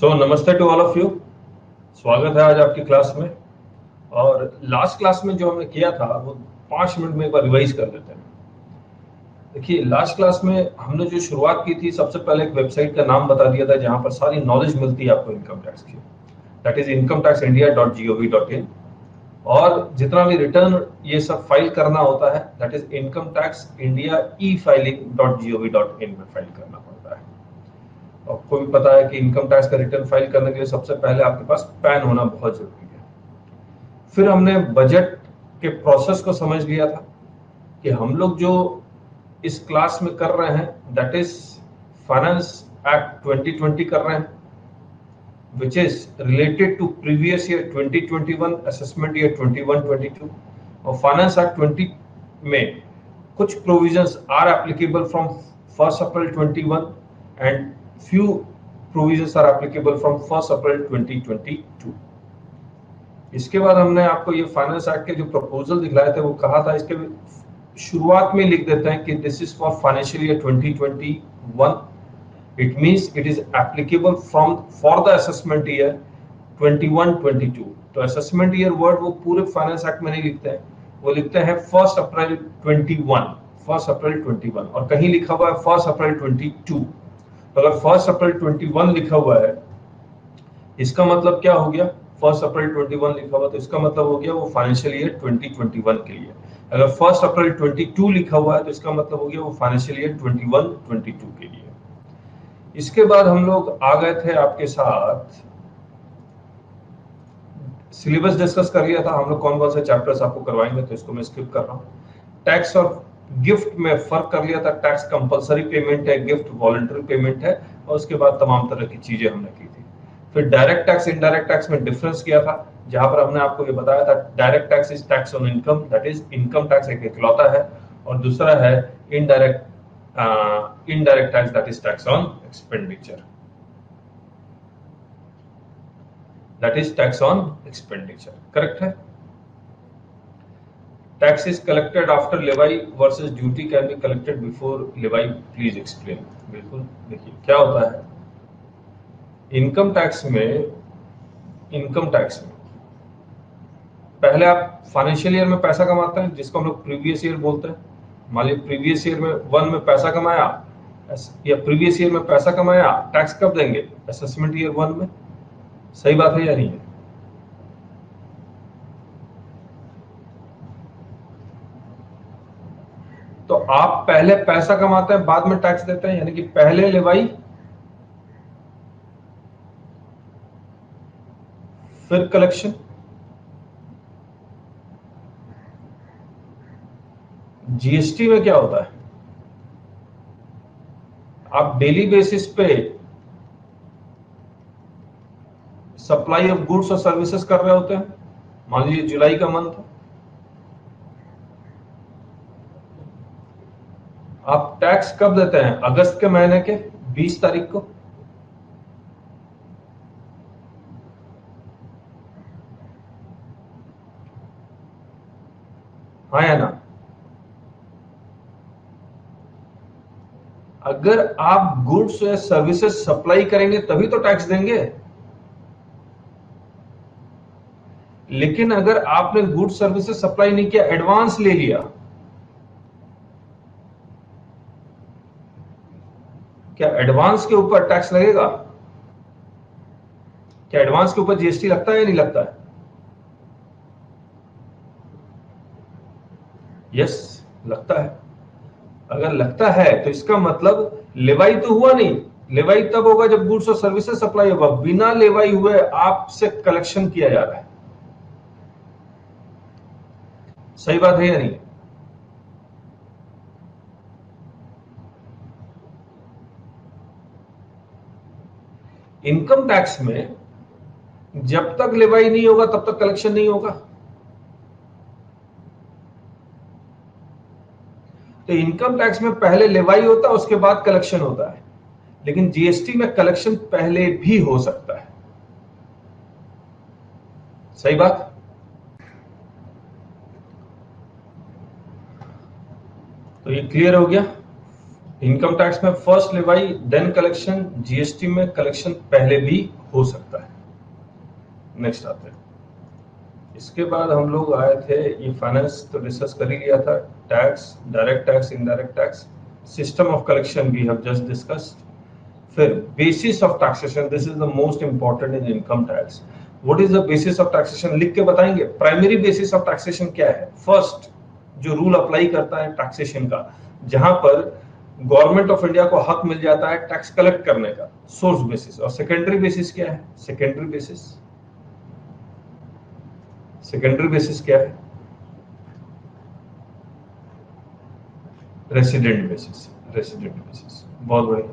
नमस्ते to all of you. स्वागत है आज आपकी क्लास में। और लास्ट क्लास में जो हमने किया था वो 5 मिनट में एक बार रिवाइज कर लेते हैं। देखिए, लास्ट क्लास में हमने जो शुरुआत की थी, सबसे पहले एक वेबसाइट का नाम बता दिया था जहां पर सारी नॉलेज मिलती है आपको इनकम टैक्स की, दैट इज incometaxindia.gov.in। और जितना भी रिटर्न ये सब फाइल करना होता है, दैट इज incometaxindia.e-filing.gov.in में फाइल करना पड़ता है। आपको भी पता है कि इनकम टैक्स का रिटर्न फाइल करने के लिए सबसे पहले आपके पास पैन होना बहुत जरूरी है। फिर हमने बजट के प्रोसेस को समझ लिया था कि हम लोग जो इस क्लास में कर रहे हैं, दैट इज फाइनेंस एक्ट 2020 कर रहे हैं, which is related to previous year 2021, assessment year 21-22। और फाइनेंस एक्ट 20 में कुछ provisions are applicable from 1 April 21 and few provisions are applicable from 1 April 2022। इसके बाद हमने आपको ये फाइनेंस एक्ट के जो प्रपोजल दिखलाए थे वो कहा था, इसके शुरुआत में लिख देते हैं कि this is for financial year 2021। It means it is applicable from for the assessment year 21-22। तो असेसमेंट ईयर वर्ड वो पूरे फाइनेंस एक्ट में नहीं लिखते हैं, वो लिखते हैं 1 अप्रैल 21, 1 अप्रैल 21, और कहीं लिखा हुआ है 1 अप्रैल 22। तो अगर 1 अप्रैल 21 लिखा हुआ है, इसका मतलब क्या हो गया? 1 अप्रैल 21 लिखा हुआ तो इसका मतलब हो गया वो फाइनेंशियल ईयर 2021 के लिए। अगर 1 अप्रैल 22 लिखा हुआ है तो इसका मतलब हो गया वो फाइनेंशियल ईयर 21-22 के लिए। इसके बाद हम लोग आ गए थे आपके साथ, सिलेबस डिस्कस कर लिया था हम लोग, कौन कौन से चैप्टर्स आपको करवाएंगे, तो इसको मैं स्किप कर रहा हूँ। टैक्स और गिफ्ट में फर्क कर लिया था, टैक्स कंपलसरी पेमेंट है, गिफ्ट वॉलंटरी पेमेंट है, और उसके बाद तमाम तरह की चीजें हमने की थी। फिर डायरेक्ट टैक्स इनडायरेक्ट टैक्स में डिफरेंस किया था, जहां पर हमने आपको ये बताया था direct tax is tax on income, that is income tax एक इकलौता है, और दूसरा है indirect tax, that is tax on expenditure, that is tax on expenditure. Correct है? Tax is collected after levy versus duty can be collected before levy. Please explain. बिल्कुल, देखिए क्या होता है इनकम टैक्स में पहले आप फाइनेंशियल ईयर में पैसा कमाते हैं, जिसको हम लोग प्रीवियस ईयर बोलते हैं। मान लीजिए प्रीवियस ईयर में 1 में पैसा कमाया, या प्रीवियस ईयर में पैसा कमाया, टैक्स कब देंगे? असेसमेंट ईयर 1 में। सही बात है या नहीं है? तो आप पहले पैसा कमाते हैं, बाद में टैक्स देते हैं, यानी कि पहले लेवाई फिर कलेक्शन। जीएसटी में क्या होता है, आप डेली बेसिस पे सप्लाई ऑफ गुड्स और सर्विसेज कर रहे होते हैं। मान लीजिए जुलाई का मंथ है, आप टैक्स कब देते हैं? अगस्त के महीने के 20 तारीख को। हाँ या ना? अगर आप गुड्स या सर्विसेज सप्लाई करेंगे तभी तो टैक्स देंगे। लेकिन अगर आपने गुड्स सर्विसेज सप्लाई नहीं किया, एडवांस ले लिया, क्या एडवांस के ऊपर टैक्स लगेगा? क्या एडवांस के ऊपर जीएसटी लगता है या नहीं लगता है? यस, लगता है। अगर लगता है तो इसका मतलब लेवाई तो हुआ नहीं। लेवाई तब होगा जब गुड्स और सर्विसेज सप्लाई होगा, बिना लेवाई हुए आपसे कलेक्शन किया जा रहा है। सही बात है या नहीं? इनकम टैक्स में जब तक लेवाई नहीं होगा तब तक कलेक्शन नहीं होगा। तो इनकम टैक्स में पहले लेवाई होता है, उसके बाद कलेक्शन होता है। लेकिन जीएसटी में कलेक्शन पहले भी हो सकता है। सही बात? तो ये क्लियर हो गया। इनकम टैक्स में फर्स्ट लेवाई देन कलेक्शन, जीएसटी में कलेक्शन पहले भी हो सकता है। नेक्स्ट आते हैं। इसके बाद हम लोग आए थे, ये फाइनेंस तो डिस्कस कर ही लिया था, tax, direct tax, indirect tax, system of collection we have just discussed. फिर basis of taxation, this is the most important in income tax. What is the basis of taxation, लिख के बताएंगे। Primary basis of taxation क्या है? First जो rule apply करता है taxation का, जहां पर गवर्नमेंट ऑफ इंडिया को हक मिल जाता है टैक्स कलेक्ट करने का, सोर्स बेसिस। और सेकेंडरी बेसिस क्या है? सेकेंडरी बेसिस, सेकेंडरी बेसिस क्या है? Resident basis, resident basis. बहुत बढ़िया।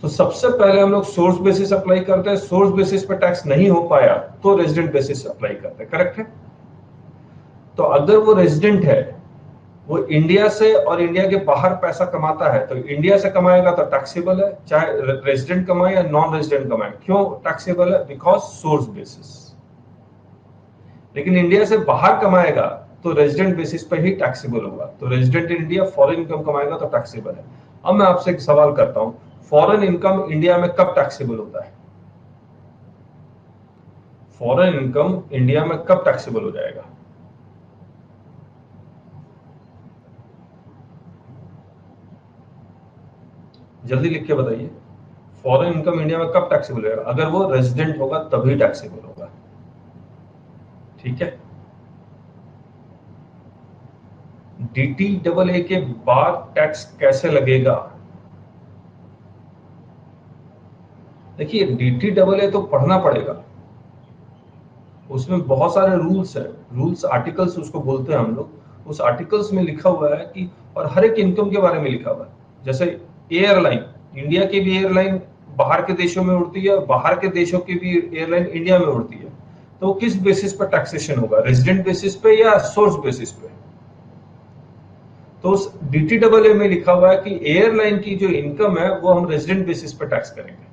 तो सबसे पहले हम लोग सोर्स बेसिस अप्लाई करते हैं, सोर्स बेसिस पे टैक्स नहीं हो पाया तो रेजिडेंट बेसिस अप्लाई करते हैं, करेक्ट है? तो अगर वो रेजिडेंट है, वो इंडिया से और इंडिया के बाहर पैसा कमाता है, तो इंडिया से कमाएगा तो टैक्सेबल है, चाहे रेजिडेंट कमाए या नॉन रेजिडेंट कमाए। क्यों टैक्सेबल है? Because source basis. लेकिन इंडिया से बाहर कमाएगा तो रेजिडेंट बेसिस पे ही टैक्सेबल होगा। तो resident in India foreign income कमाएगा तो टैक्सेबल है। अब मैं आपसे एक सवाल करता हूं, फॉरेन इनकम इंडिया में कब टैक्सेबल होता है? फॉरेन इनकम इंडिया में कब टैक्सेबल हो जाएगा? जल्दी लिख के बताइए। फॉरेन इनकम इंडिया में कब टैक्सेबल होगा? अगर वो रेजिडेंट होगा तभी टैक्सेबल होगा, ठीक है? डीटी डबल ए के बाद टैक्स कैसे लगेगा? देखिए, डीटी डबल ए तो पढ़ना पड़ेगा, उसमें बहुत सारे रूल्स है, रूल्स आर्टिकल्स उसको बोलते हैं हम लोग। उस आर्टिकल्स में लिखा हुआ है कि, और हर एक इनकम के बारे में लिखा हुआ है। जैसे एयरलाइन, इंडिया की भी एयरलाइन बाहर के देशों में उड़ती है, और बाहर के देशों की भी एयरलाइन इंडिया में उड़ती है। तो किस बेसिस पर टैक्सेशन होगा? रेजिडेंट बेसिस पे या सोर्स बेसिस पे? तो उस डीटी डबल ए में लिखा हुआ है कि एयरलाइन की जो इनकम है वो हम रेजिडेंट बेसिस पर टैक्स करेंगे।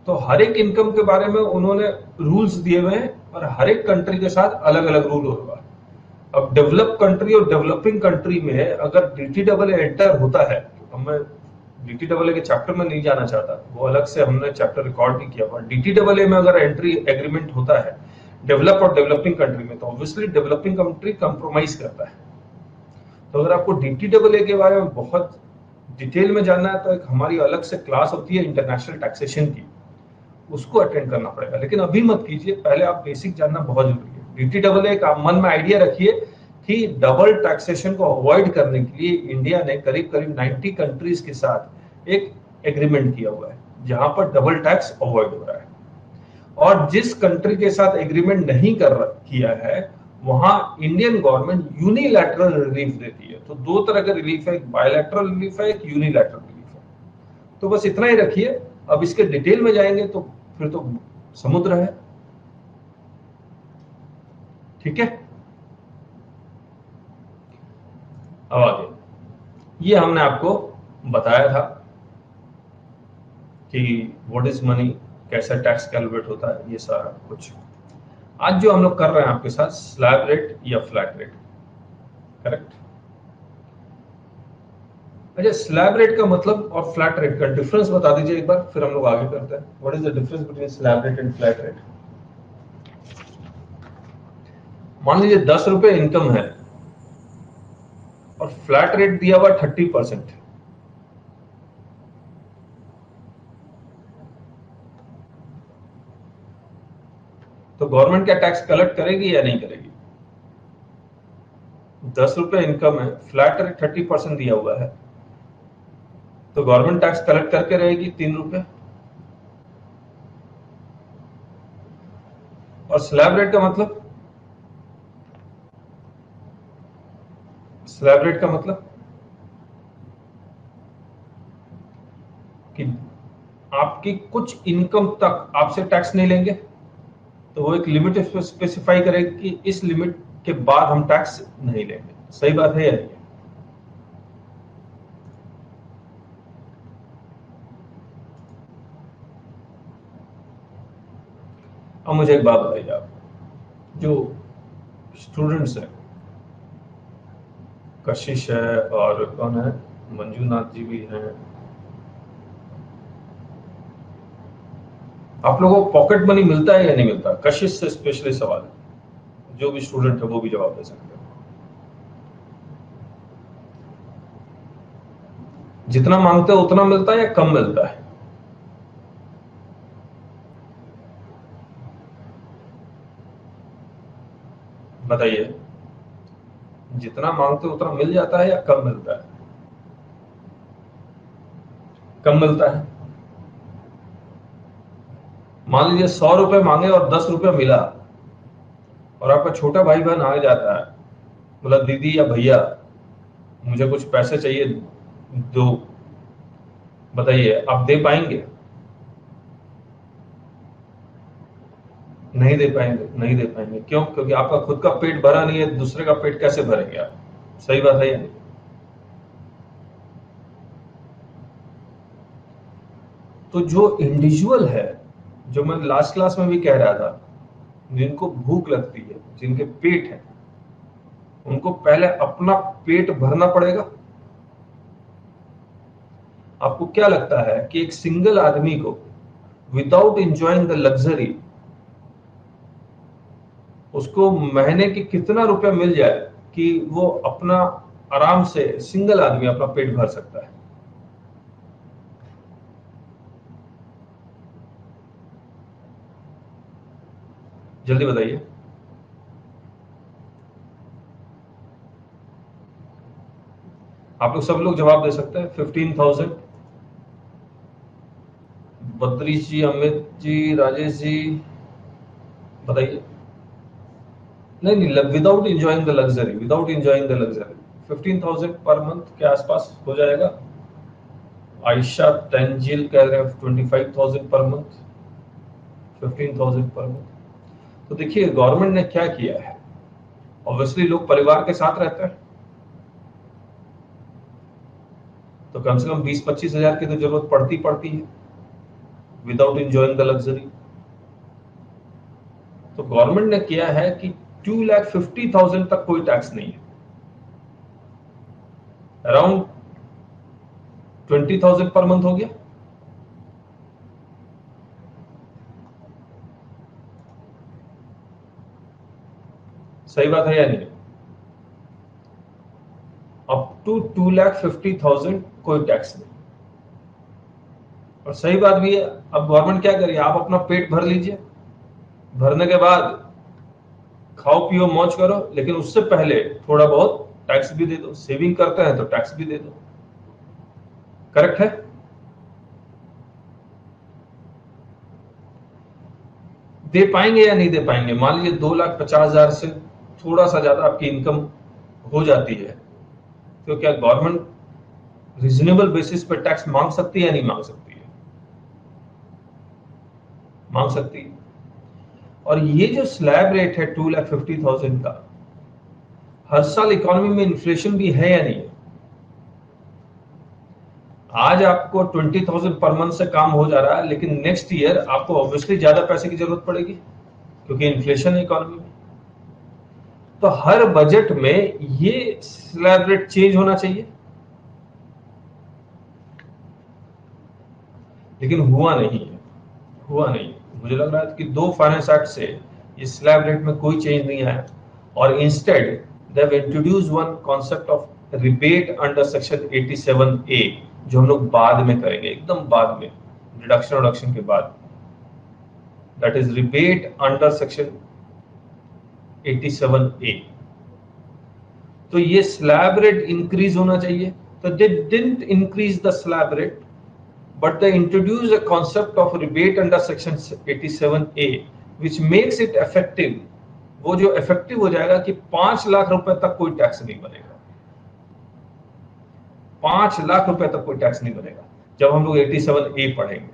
तो हर एक इनकम के बारे में उन्होंने रूल्स दिए हुए हैं, और हर एक कंट्री के साथ अलग अलग रूल होगा। अब डेवलप कंट्री और डेवलपिंग कंट्री में अगर डीटी डबल एंटर होता है, तो मैं डीटी डबल के चैप्टर में नहीं जाना चाहता, वो अलग से हमने चैप्टर रिकॉर्ड भी किया हुआ। डीटी डबल में अगर एंट्री एग्रीमेंट होता है डेवलप और डेवलपिंग कंट्री में, तो ऑब्वियसली डेवलपिंग कंट्री कंप्रोमाइज करता है। तो अगर आपको डीटी डबल के बारे में बहुत डिटेल में जानना है, तो एक हमारी अलग से क्लास होती है इंटरनेशनल टैक्सेशन की, उसको अटेंड करना पड़ेगा। लेकिन अभी मत कीजिए, पहले आप बेसिक जानना बहुत जरूरी है। डीटी डबल ए का मन में आइडिया रखिए कि डबल टैक्सेशन को अवॉइड करने के लिए इंडिया ने करीब करीब 90 कंट्रीज के साथ एक एग्रीमेंट किया हुआ है, जहां पर डबल टैक्स अवॉइड हो रहा है। और जिस कंट्री के साथ एग्रीमेंट नहीं किया है, वहां इंडियन गवर्नमेंट यूनिलैटरल रिलीफ देती है। तो दो तरह का रिलीफ है, एक बायलैटरल रिलीफ है, एक यूनिलैटरल रिलीफ है। तो बस इतना ही रखिए। अब इसके डिटेल में जाएंगे तो फिर तो समुद्र है, ठीक है? अब आगे, ये हमने आपको बताया था कि व्हाट इज मनी, कैसे टैक्स कैलकुलेट होता है, ये सारा कुछ। आज जो हम लोग कर रहे हैं आपके साथ, स्लैब रेट या फ्लैट रेट, करेक्ट? अच्छा, स्लैब रेट का मतलब और फ्लैट रेट का डिफरेंस बता दीजिए एक बार, फिर हम लोग आगे करते हैं। What is the difference between slab rate and flat rate? मान लीजिए 10 रुपए इनकम है और फ्लैट रेट दिया हुआ 30%, तो गवर्नमेंट क्या टैक्स कलेक्ट करेगी या नहीं करेगी? 10 रुपए इनकम है, फ्लैट रेट 30% दिया हुआ है, तो गवर्नमेंट टैक्स कलेक्ट करके रहेगी 3 रुपए। और स्लैब रेट का मतलब, स्लैब रेट का मतलब कि आपकी कुछ इनकम तक आपसे टैक्स नहीं लेंगे, तो वो एक लिमिट स्पेसिफाई करेगी कि इस लिमिट के बाद हम टैक्स नहीं लेंगे। सही बात है या नहीं? अब मुझे एक बात बताइए, आप जो स्टूडेंट्स हैं, कशिश है और कौन है, मंजूनाथ जी भी हैं। आप लोगों को पॉकेट मनी मिलता है या नहीं मिलता? कशिश से स्पेशली सवाल है, जो भी स्टूडेंट है वो भी जवाब दे सकते हैं। जितना मांगते हो उतना मिलता है या कम मिलता है? बताइए, जितना मांगते हो उतना मिल जाता है या कम मिलता है? कम मिलता है। मान लीजिए 100 रुपए मांगे और 10 रुपया मिला, और आपका छोटा भाई बहन आ जाता है, बोला दीदी या भैया मुझे कुछ पैसे चाहिए दो, बताइए आप दे पाएंगे? नहीं दे पाएंगे, नहीं दे पाएंगे। क्यों? क्योंकि आपका खुद का पेट भरा नहीं है, दूसरे का पेट कैसे भरेंगे आप? सही बात है या नहीं? तो जो इंडिविजुअल है, जो मैं लास्ट क्लास में भी कह रहा था, जिनको भूख लगती है, जिनके पेट है, उनको पहले अपना पेट भरना पड़ेगा। आपको क्या लगता है कि एक सिंगल आदमी को विदाउट एंजॉइंग द लग्जरी, उसको महीने की कितना रुपया मिल जाए कि वो अपना आराम से सिंगल आदमी अपना पेट भर सकता है? जल्दी बताइए। आप लोग सब लोग जवाब दे सकते हैं। 15,000। बद्रीश जी, अमित जी, राजेश जी, बताइए। नहीं नहीं, without enjoying the luxury, without enjoying the luxury 15,000 per month के आसपास हो जाएगा। आयशा तंजिल कह रहे हैं 25,000 पर मंथ, 15,000 पर मंथ। तो देखिए गवर्नमेंट ने क्या किया है, ऑब्वियसली लोग परिवार के साथ रहते हैं, तो कम से कम 20-25 हजार की तो जरूरत पड़ती पड़ती है विदाउट एंजॉइंग द लग्जरी। तो गवर्नमेंट ने किया है कि 2,50,000 तक कोई टैक्स नहीं है, अराउंड 20,000 पर मंथ हो गया। सही बात है या नहीं? अप टू 2,50,000 कोई टैक्स नहीं। और सही बात भी है। अब गवर्नमेंट क्या करिए, आप अपना पेट भर लीजिए, भरने के बाद खाओ पियो मौज करो, लेकिन उससे पहले थोड़ा बहुत टैक्स भी दे दो। सेविंग करते हैं तो टैक्स भी दे दो। करेक्ट है? दे पाएंगे या नहीं दे पाएंगे? मान लीजिए 2,50,000 से थोड़ा सा ज्यादा आपकी इनकम हो जाती है, तो क्या गवर्नमेंट रीजनेबल बेसिस पे टैक्स मांग सकती है या नहीं मांग सकती है? मांग सकती है। और ये जो स्लैब रेट है 2,50,000 का, हर साल इकोनॉमी में इन्फ्लेशन भी है या नहीं है? आज आपको 20,000 पर मंथ से काम हो जा रहा है, लेकिन नेक्स्ट ईयर आपको ऑब्वियसली ज्यादा पैसे की जरूरत पड़ेगी, क्योंकि इन्फ्लेशन है इकोनॉमी में। तो हर बजट में ये स्लैब रेट चेंज होना चाहिए, लेकिन हुआ नहीं है। हुआ नहीं। मुझे लग रहा है कि दो फाइनेंस एक्ट से ये स्लैब रेट में कोई चेंज नहीं आया, और instead they have introduce one concept of rebate under section 87A, जो हम लोग बाद में करेंगे, एकदम बाद में, डिडक्शन के बाद। That is rebate under section 87A। तो ये स्लैब रेट इंक्रीज होना चाहिए, तो they didn't increase the slab rate, but they introduce a concept of rebate under section 87A which makes it effective। वो जो इफेक्टिव हो जाएगा कि 5 लाख रुपए तक कोई टैक्स नहीं बनेगा। 5 लाख रुपए तक कोई टैक्स नहीं बनेगा जब हम लोग 87A पढ़ेंगे।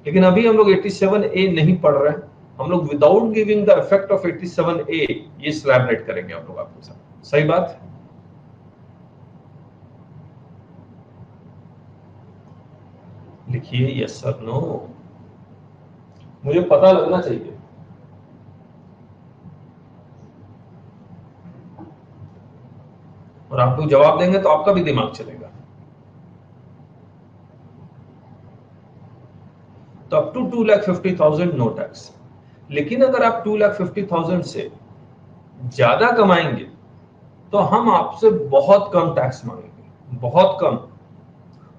लेकिन अभी हम लोग 87A नहीं पढ़ रहे हैं, हम लोग without giving the effect of 87A ये स्लैब रेट करेंगे हम लोग आपके साथ। सही बात? लिखिए यस सर नो, मुझे पता लगना चाहिए। और आप लोग जवाब देंगे तो आपका भी दिमाग चलेगा। तो अप टू 2,50,000 नो टैक्स। लेकिन अगर आप 2,50,000 से ज्यादा कमाएंगे तो हम आपसे बहुत कम टैक्स मांगेंगे, बहुत कम।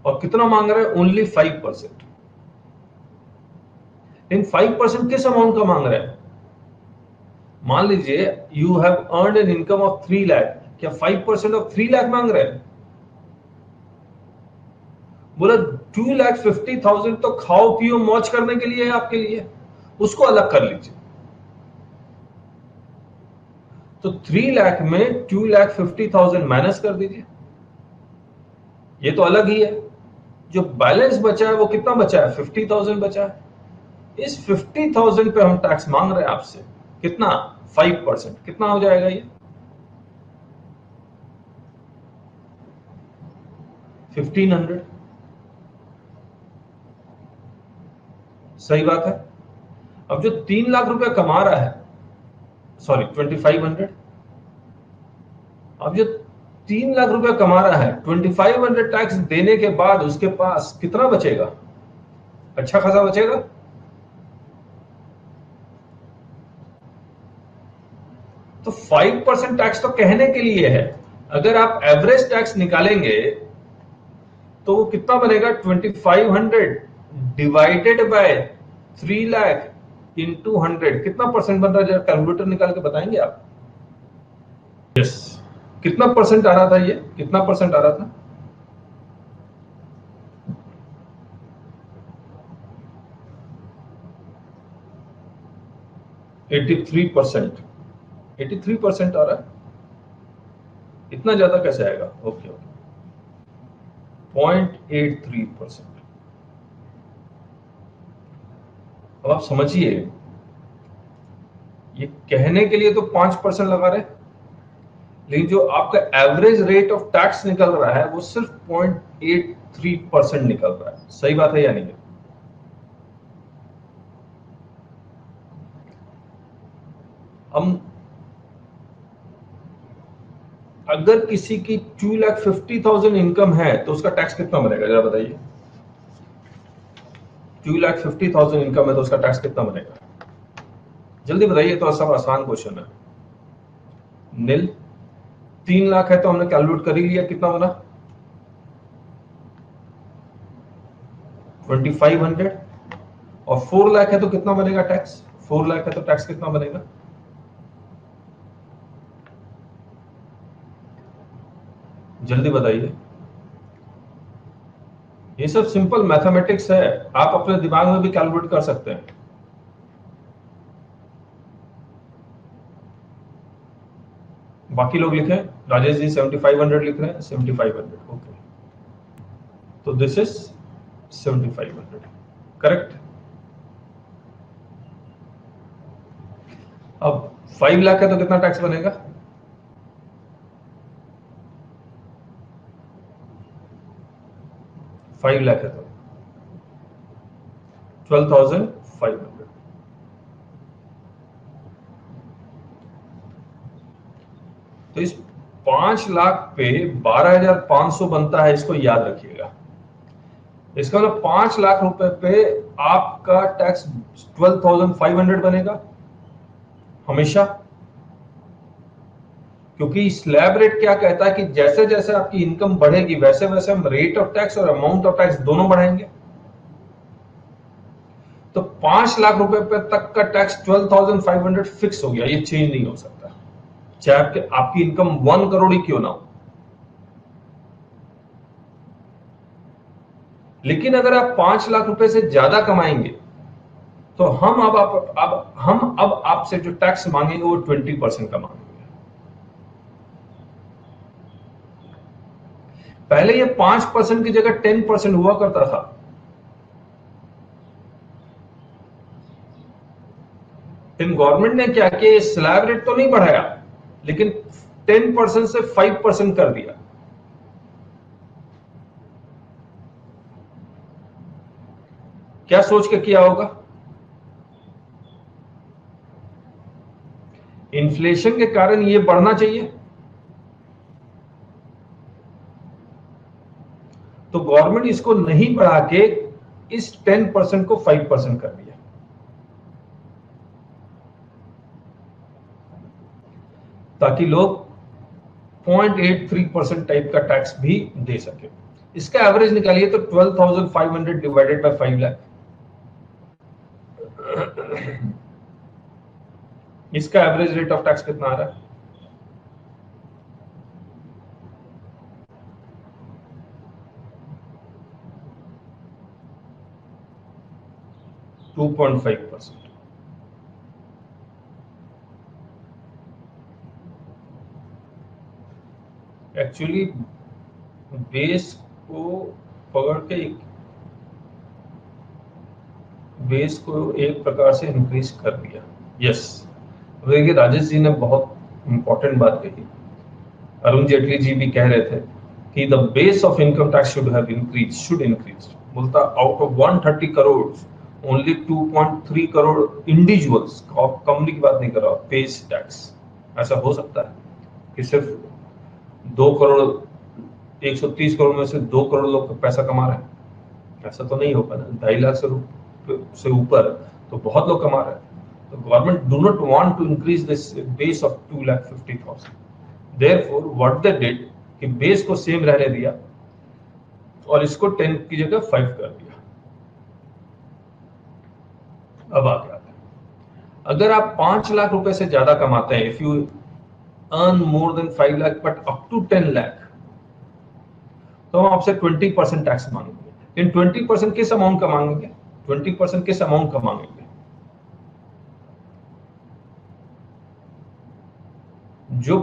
और कितना मांग रहे हैं? ओनली 5%। इन 5% किस अमाउंट का मांग रहे हैं? मान लीजिए you have earned an income of 3 lakh, क्या 5% ऑफ 3 लाख मांग रहे हैं? बोला 2,50,000 तो खाओ पियो मौज करने के लिए है आपके लिए, उसको अलग कर लीजिए। तो 3 लाख में 2,50,000 माइनस कर दीजिए, ये तो अलग ही है। जो बैलेंस बचा है वो कितना बचा है? 50,000 बचा है। इस 50,000 पे हम टैक्स मांग रहे हैं आपसे, कितना? 5%। कितना हो जाएगा ये? 1,500। सही बात है। अब जो 3 लाख रुपए कमा रहा है, सॉरी 2,500, अब जो 3 लाख रुपए कमा रहा है, 2,500 टैक्स देने के बाद उसके पास कितना बचेगा? अच्छा खासा बचेगा। तो 5% टैक्स तो कहने के लिए है। अगर आप एवरेज टैक्स निकालेंगे तो वो कितना बनेगा? 2,500 डिवाइडेड बाय 3 लाख इंटू 100, कितना परसेंट बन रहा है? जरा कैलकुलेटर निकाल के बताएंगे आप। यस, कितना परसेंट आ रहा था? ये कितना परसेंट आ रहा था? 83%। 83% आ रहा है। इतना ज्यादा कैसे आएगा? Okay okay, 0.83%। अब आप समझिए, ये कहने के लिए तो 5% लगा रहे, लेकिन जो आपका एवरेज रेट ऑफ टैक्स निकल रहा है वो सिर्फ 0.83% निकल रहा है। सही बात है या नहीं? हम अगर किसी की 2,50,000 इनकम है तो उसका टैक्स कितना बनेगा? जरा बताइए। 2,50,000 इनकम है तो उसका टैक्स कितना बनेगा? जल्दी बताइए, तो सब आसान क्वेश्चन है। नील। 3 लाख है तो हमने कैलकुलेट कर ही लिया, कितना बना? 2,500। और 4 लाख है तो कितना बनेगा टैक्स? 4 लाख है तो टैक्स कितना बनेगा? जल्दी बताइए। ये सब सिंपल मैथमेटिक्स है, आप अपने दिमाग में भी कैलकुलेट कर सकते हैं। बाकी लोग लिखें। राजेश जी 7,500 लिख रहे हैं। 7,500, ओके। तो दिस इज 7,500, करेक्ट। अब 5 लाख है तो कितना टैक्स बनेगा? 5 लाख है तो 12,500। तो इस 5 लाख पे 12,500 बनता है, इसको याद रखिएगा। इसका मतलब 5 लाख रुपए पे आपका टैक्स 12,500 बनेगा हमेशा। क्योंकि स्लैब रेट क्या कहता है कि जैसे जैसे आपकी इनकम बढ़ेगी वैसे वैसे हम रेट ऑफ टैक्स और अमाउंट ऑफ टैक्स दोनों बढ़ाएंगे। तो 5 लाख रुपए पे तक का टैक्स 12,500 फिक्स हो गया, ये चेंज नहीं हो सकता, चाहे आपकी इनकम 1 करोड़ ही क्यों ना हो। लेकिन अगर आप 5 लाख रुपए से ज्यादा कमाएंगे तो हम अब आपसे जो टैक्स मांगेंगे वो 20% का मांगेंगे। पहले ये 5% की जगह 10% हुआ करता था। इन गवर्नमेंट ने क्या किया, स्लैब रेट तो नहीं बढ़ाया, लेकिन 10% से 5% कर दिया। क्या सोच के किया होगा? इन्फ्लेशन के कारण ये बढ़ना चाहिए, तो गवर्नमेंट इसको नहीं बढ़ा के इस 10% को 5% कर दिया, ताकि लोग 0.83% टाइप का टैक्स भी दे सके। इसका एवरेज निकालिए तो 12,500 डिवाइडेड बाय 5 लाख, इसका एवरेज रेट ऑफ टैक्स कितना आ रहा है? 2.5%। एक्चुअली बेस को पकड़ के बेस को एक प्रकार से इंक्रीज कर दिया। यस, देखिए राजेश जी ने बहुत इंपॉर्टेंट बात कही, अरुण जेटली जी भी कह रहे थे कि the base of income tax should increase. बोलता out of 130 crore only 2.3 crore individuals, company की बात नहीं कर रहा, पेज टैक्स। ऐसा हो सकता है कि सिर्फ 2 करोड़ 130 करोड़ में से 2 करोड़ लोग पैसा कमा रहे हैं? ऐसा तो नहीं होगा ना, 2.5 लाख से ऊपर तो बहुत लोग कमा रहे हैं। तो government do not want to increase this base of 2,50,000। Therefore what they did कि बेस को सेम रहने दिया और इसको 10 की जगह 5 कर दिया। अब आगे आते हैं, अगर आप 5 लाख रुपए से ज्यादा कमाते हैं, if you earn more than 5 lakh but up to 10 lakh, तो हम आपसे 20% टैक्स मांगेंगे। इन 20% किस अमाउंट का मांगेंगे? 20% किस अमाउंट का मांगेंगे? जो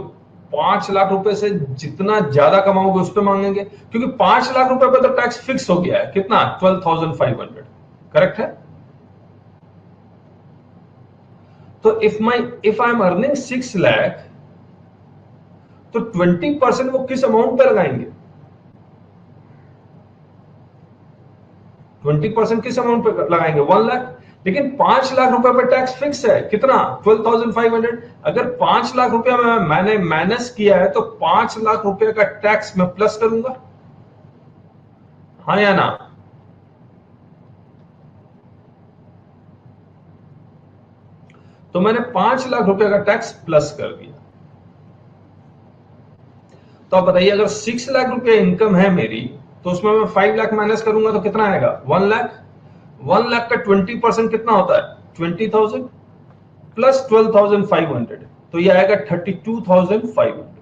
5 लाख रुपए से जितना ज्यादा कमाओगे उस पर मांगेंगे, क्योंकि 5 लाख रुपए पर तो टैक्स फिक्स हो गया है। कितना? 12,500। करेक्ट है? तो if I am earning 6 lakh, तो 20% वो किस अमाउंट पे लगाएंगे? 20% किस अमाउंट पे लगाएंगे? 1 लाख। लेकिन 5 लाख रुपए पे टैक्स फिक्स है। कितना? 12,500। अगर 5 लाख रुपया मैंने माइनस किया है, तो 5 लाख रुपए का टैक्स मैं प्लस करूंगा, हाँ या ना? तो मैंने 5 लाख रुपए का टैक्स प्लस कर दिया। तो आप बताइए, अगर 6 लाख रुपए इनकम है मेरी, तो उसमें मैं 5 लाख माइनस करूंगा तो कितना आएगा? 1 लाख। 1 लाख का 20% कितना होता है? 20,000 प्लस 12,500, तो ये आएगा 32,500।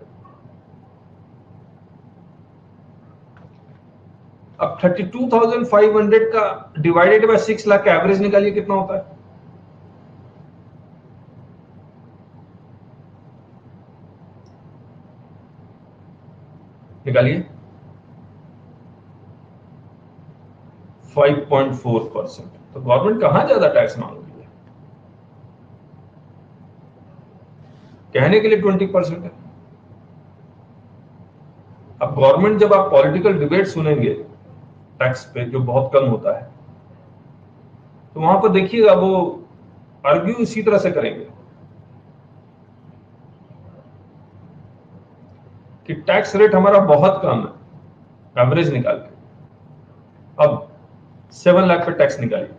अब 32,500 का डिवाइडेड बाय 6 लाख का एवरेज निकालिए, कितना होता है? निकालिए। 5.4%। तो गवर्नमेंट कहां ज्यादा टैक्स मांग रही है? कहने के लिए 20% है। अब गवर्नमेंट, जब आप पॉलिटिकल डिबेट सुनेंगे टैक्स पे, जो बहुत कम होता है, तो वहां पर देखिएगा वो आर्ग्यू इसी तरह से करेंगे कि टैक्स रेट हमारा बहुत कम है, एवरेज निकाल के। अब 7 लाख पे टैक्स निकालिए,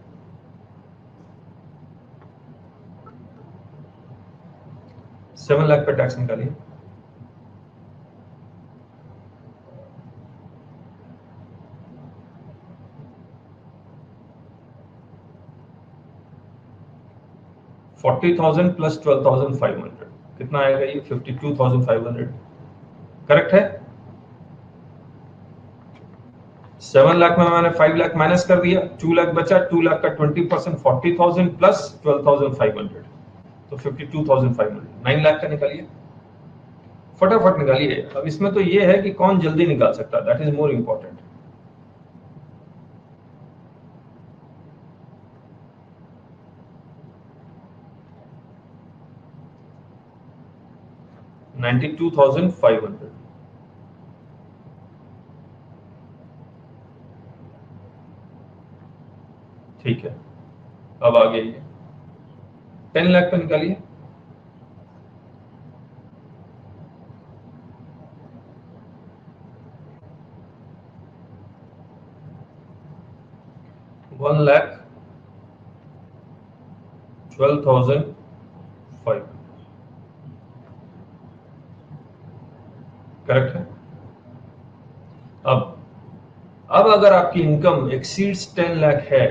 7 लाख पे टैक्स निकालिए। $40,000 प्लस 12,500 कितना आएगा? ये 52,500। करेक्ट है? 7 लाख में मैंने 5 लाख माइनस कर दिया, 2 लाख बचा। 2 लाख का 20% 40,000 प्लस 12,500, तो 52,500। 9 लाख का निकालिए, फटाफट निकालिए। अब इसमें तो ये है कि कौन जल्दी निकाल सकता है, दैट इज मोर इंपॉर्टेंट। $92,500। ठीक है, अब आगे ये 10 लाख पे निकालिए। 1,12,500 करेक्ट है। अब अगर आपकी इनकम एक्सीड्स 10 लाख है,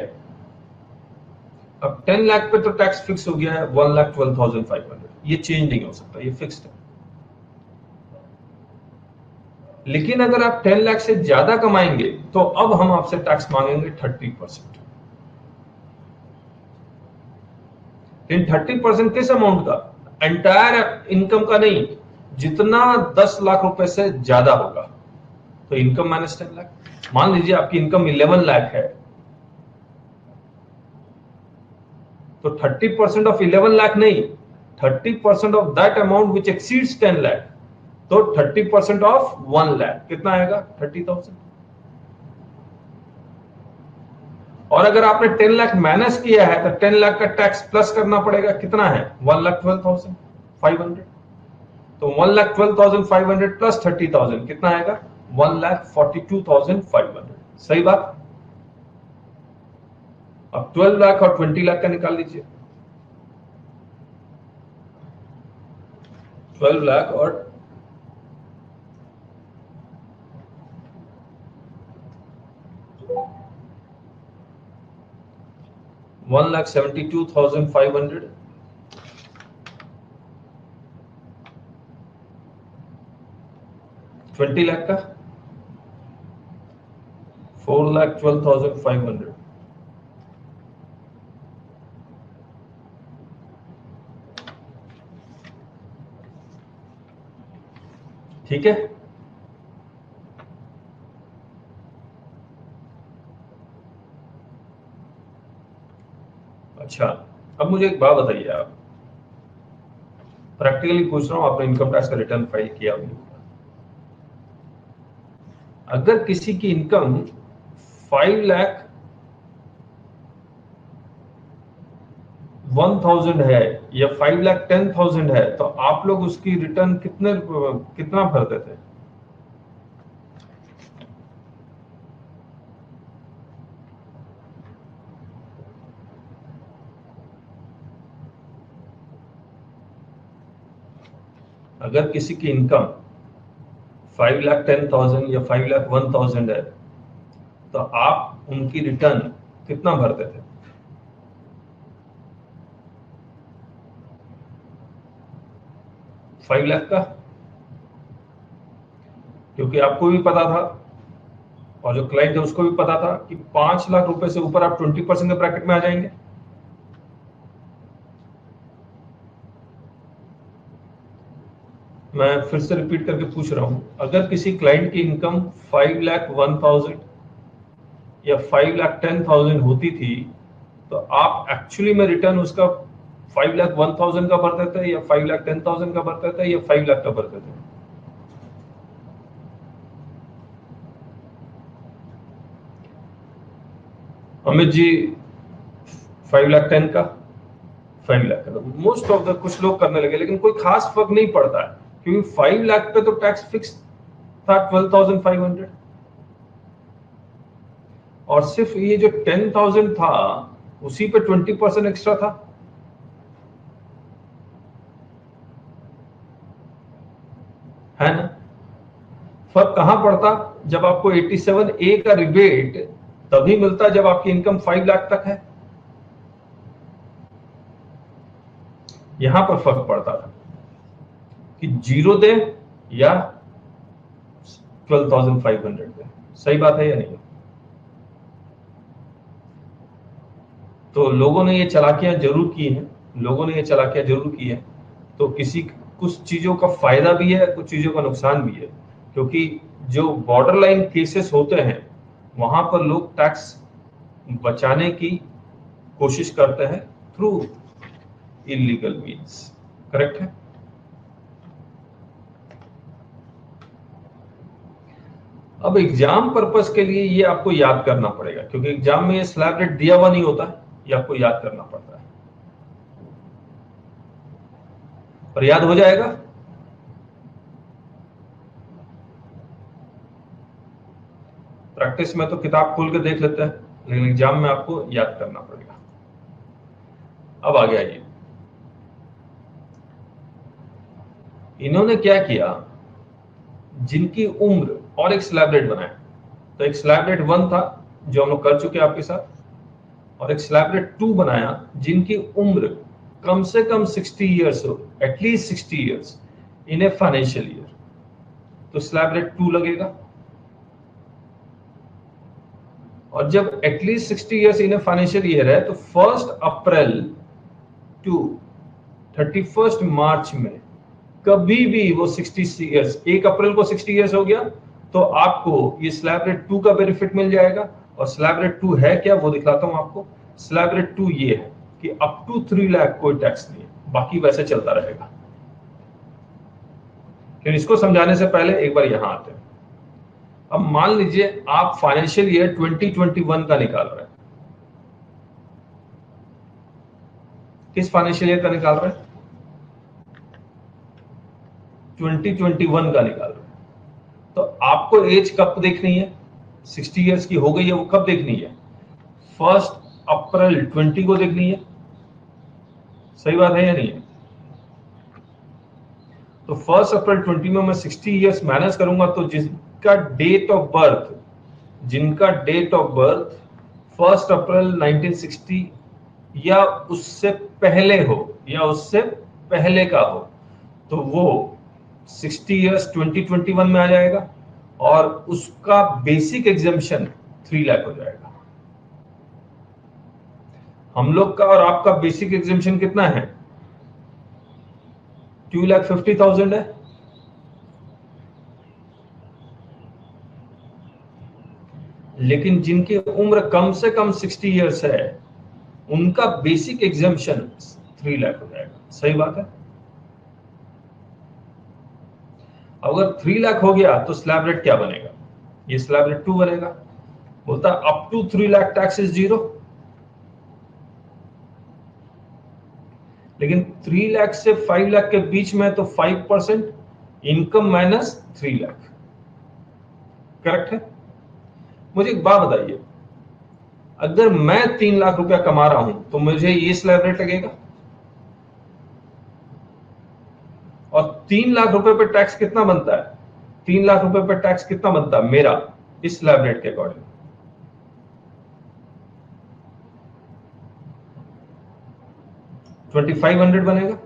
अब 10 लाख पे तो टैक्स फिक्स हो गया है 1,12,500, ये चेंज नहीं हो सकता, ये फिक्स्ड है। लेकिन अगर आप 10 लाख से ज्यादा कमाएंगे तो अब हम आपसे टैक्स मांगेंगे 30%। इन 30% किस अमाउंट का? एंटायर इनकम का नहीं, जितना 10 लाख रुपए से ज्यादा होगा। तो इनकम माइनस 10 लाख। मान लीजिए आपकी इनकम 11 लाख है, तो 30% ऑफ 11 लाख नहीं, 30% of that amount which exceeds 10 lakh. तो 30% ऑफ 1 लाख कितना आएगा? 30,000। और अगर आपने 10 लाख माइनस किया है तो 10 लाख का टैक्स प्लस करना पड़ेगा, कितना है? 1,12,500। तो 1,12,500 प्लस 30,000 कितना आएगा? 1,42,500। सही बात। अब 12 लाख और 20 लाख का निकाल लीजिए। 12 लाख और 1,72,500, 20 लाख का 4,12,500। ठीक है। अच्छा, अब मुझे एक बात बताइए, आप प्रैक्टिकली पूछ रहा हूं, आपने इनकम टैक्स का रिटर्न फाइल किया नहीं? अगर किसी की इनकम 5,01,000 है या 5,10,000 है, तो आप लोग उसकी रिटर्न कितना भरते थे? अगर किसी की इनकम 5,10,000 या 5,01,000 है, तो आप उनकी रिटर्न कितना भरते थे? 5 लाख का। क्योंकि आपको भी पता था और जो क्लाइंट है उसको भी पता था कि 5 लाख रुपए से ऊपर आप 20% के ब्रैकेट में आ जाएंगे। मैं फिर से रिपीट करके पूछ रहा हूं, अगर किसी क्लाइंट की इनकम 5,01,000 या 5,10,000 होती थी, तो आप एक्चुअली में रिटर्न उसका 5,01,000 का भरते थे या 5,10,000 का भरते थे या 5 लाख का भरते थे? अमित जी 5,10,000 का, 5 लाख का। मोस्ट ऑफ द कुछ लोग करने लगे, लेकिन कोई खास फर्क नहीं पड़ता है, क्योंकि 5 लाख पे तो टैक्स फिक्स था 12,500, और सिर्फ ये जो 10,000 था उसी पे 20% एक्स्ट्रा था। है ना? फर्क कहां पड़ता? जब आपको 87A का रिबेट तभी मिलता जब आपकी इनकम 5 लाख तक है। यहां पर फर्क पड़ता था कि 0 दे या 12,500 दे। सही बात है या नहीं? तो लोगों ने ये चालाकियां जरूर की हैं, तो कुछ चीजों का फायदा भी है, कुछ चीजों का नुकसान भी है। क्योंकि जो बॉर्डर लाइन केसेस होते हैं वहां पर लोग टैक्स बचाने की कोशिश करते हैं थ्रू इलीगल मीन्स। करेक्ट है? अब एग्जाम पर्पस के लिए ये आपको याद करना पड़ेगा, क्योंकि एग्जाम में ये स्लैब रेट दिया हुआ नहीं होता है, ये आपको याद करना पड़ता है। और याद हो जाएगा। प्रैक्टिस में तो किताब खोल के देख लेते हैं। लेकिन एग्जाम में आपको याद करना पड़ेगा। अब आगे आइए, इन्होंने क्या किया, जिनकी उम्र, और एक स्लैब रेट बनाया। तो एक स्लैब रेट 1 था जो हम लोग कर चुके हैं आपके साथ, और एक स्लैब रेट 2 बनाया जिनकी उम्र कम से कम 60 ईयर्स हो, at least 60 years in a financial year. तो स्लैब रेट 2 लगेगा। और जब at least 60 years in a financial year है तो 1 अप्रैल टू 31 मार्च में कभी भी वो 60 ईयर्स, 1 अप्रैल को 60 ईयर्स हो गया तो आपको ये स्लैब रेट 2 का बेनिफिट मिल जाएगा। और स्लैब रेट 2 है क्या, वो दिखाता हूं आपको। स्लैब रेट 2 ये है कि अप टू 3 लाख कोई टैक्स नहीं है, बाकी वैसे चलता रहेगा। लेकिन इसको समझाने से पहले एक बार यहां आते हैं। अब मान लीजिए आप फाइनेंशियल ईयर 2021 का निकाल रहे हैं। किस फाइनेंशियल ईयर का निकाल रहे हैं? 2021 का निकाल रहे हैं। तो आपको एज कब देखनी है? 60 ईयर्स की हो गई है, वो कब देखनी है? 1 अप्रैल 20 को देखनी है। सही बात है या नहीं है? तो 1 अप्रैल 20 में मैं 60 ईयर्स माइनस करूंगा तो जिनका डेट ऑफ बर्थ, 1 अप्रैल 1960 या उससे पहले हो, या उससे पहले का हो, तो वो 60 ईयर्स 2021 में आ जाएगा और उसका बेसिक एग्जेम्पशन 3 लाख हो जाएगा। हम लोग का और आपका बेसिक एग्जेम्पशन कितना है? 2,50,000 है। लेकिन जिनकी उम्र कम से कम 60 ईयर्स है उनका बेसिक एग्जेम्पशन 3 लाख हो जाएगा। सही बात है। अगर 3 लाख हो गया तो स्लैब रेट क्या बनेगा? ये स्लैब रेट 2 बनेगा। बोलता up to 3 lakh tax is 0। लेकिन 3 लाख से 5 लाख के बीच में तो 5% इनकम माइनस 3 लाख। करेक्ट है? मुझे एक बात बताइए, अगर मैं 3 लाख रुपया कमा रहा हूं तो मुझे ये स्लैब रेट लगेगा, और 3 लाख रुपए पे टैक्स कितना बनता है? 3 लाख रुपए पे टैक्स कितना बनता है मेरा इस स्लैब रेट के अकॉर्डिंग? 2500 बनेगा।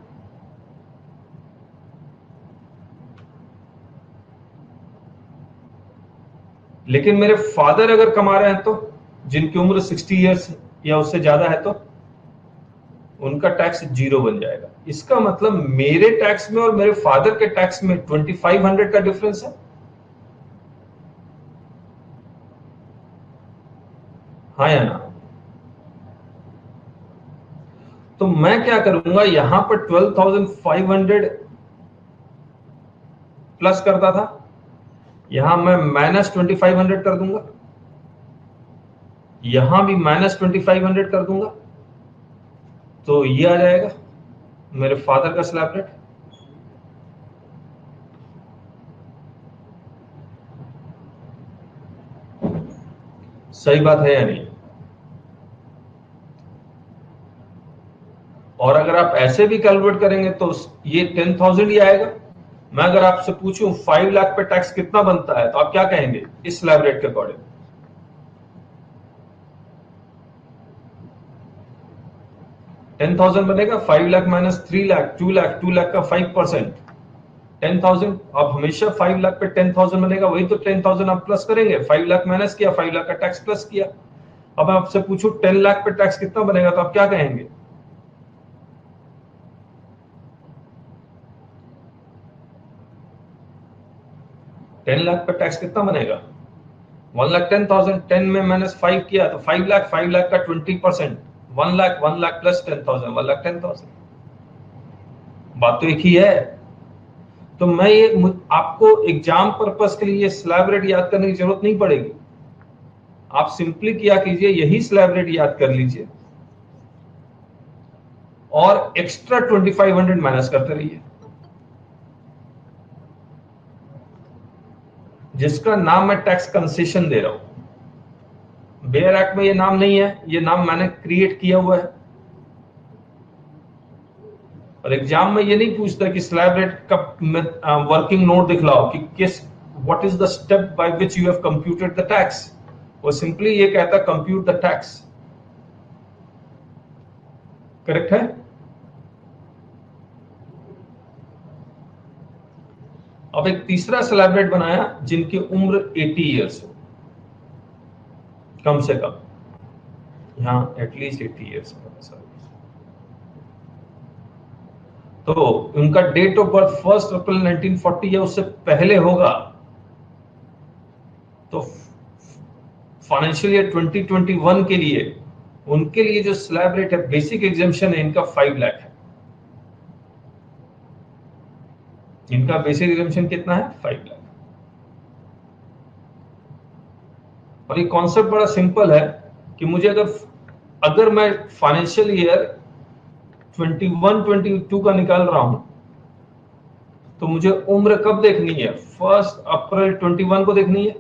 लेकिन मेरे फादर अगर कमा रहे हैं तो, जिनकी उम्र 60 ईयर्स या उससे ज्यादा है, तो उनका टैक्स 0 बन जाएगा। इसका मतलब मेरे टैक्स में और मेरे फादर के टैक्स में 2500 का डिफरेंस है। हाँ या ना? तो मैं क्या करूंगा, यहां पर 12,500 प्लस करता था, यहां मैं माइनस 2500 कर दूंगा, यहां भी माइनस 2500 कर दूंगा, तो ये आ जाएगा मेरे फादर का स्लैब रेट। सही बात है या नहीं? और अगर आप ऐसे भी कैलकुलेट करेंगे तो ये 10,000 ही आएगा। मैं अगर आपसे पूछूं 5 लाख पे टैक्स कितना बनता है तो आप क्या कहेंगे इस स्लैब रेट के अकॉर्डिंग? 10,000 बनेगा। 5 लाख माइनस 3 लाख 2 लाख, 2 लाख का 5%, 10,000। आप हमेशा 5 लाख पे 10,000 बनेगा, वही तो 10,000 आप प्लस करेंगे। 5 लाख माइनस किया, 5 लाख का टैक्स प्लस किया। अब मैं आपसे पूछूं 10 लाख पे टैक्स कितना बनेगा तो आप क्या कहेंगे? 10 लाख पे टैक्स कितना बनेगा? 1,10,000। 10 में माइनस 5 किया तो 5 लाख, 5 लाख का 20%, 1 लाख, 1 लाख प्लस 10,000, 1,10,000। बात तो एक ही है। तो मैं ये आपको एग्जाम पर्पस के लिए ये स्लैब रेट याद करने की जरूरत नहीं पड़ेगी। आप सिंपली क्या कीजिए, यही स्लैब रेट याद कर लीजिए और एक्स्ट्रा 2500 माइनस करते रहिए, जिसका नाम मैं टैक्स कंसेशन दे रहा हूं। बेयर एक्ट में ये नाम नहीं है, ये नाम मैंने क्रिएट किया हुआ है। और एग्जाम में ये नहीं पूछता कि स्लैब रेट का वर्किंग नोट दिखलाओ कि किस what is the step by which you have computed the tax. वो सिंपली ये कहता कंप्यूट द टैक्स। करेक्ट है? अब एक तीसरा स्लैब रेट बनाया जिनकी उम्र 80 इयर्स हो, कम से कम, यहां एटलीस्ट 80 इयर्स का सर्विस, तो उनका डेट ऑफ बर्थ 1 अप्रैल 1940 या उससे पहले होगा, तो फाइनेंशियल ईयर 2021 के लिए उनके लिए जो स्लैब रेट है, बेसिक एग्जेम्पशन है, इनका 5 लाख है। इनका बेसिक एग्जेम्पशन कितना है? 5 लाख। और ये कॉन्सेप्ट बड़ा सिंपल है कि मुझे अगर मैं फाइनेंशियल ईयर 21-22 का निकाल रहा हूं, तो मुझे उम्र कब देखनी है? 1 अप्रैल 21 को देखनी है।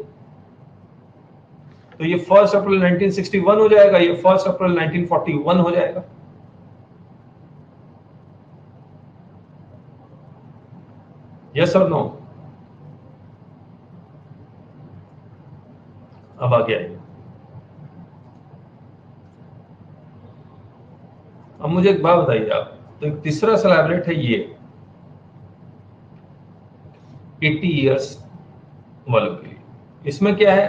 तो ये 1 अप्रैल 1961 हो जाएगा, ये 1 अप्रैल 1941 हो जाएगा। यस और नो? अब आगे आइए। अब मुझे एक बात बताइए आप, तो एक तीसरा स्लैब रेट है ये 80 इयर्स वालों के लिए। इसमें क्या है?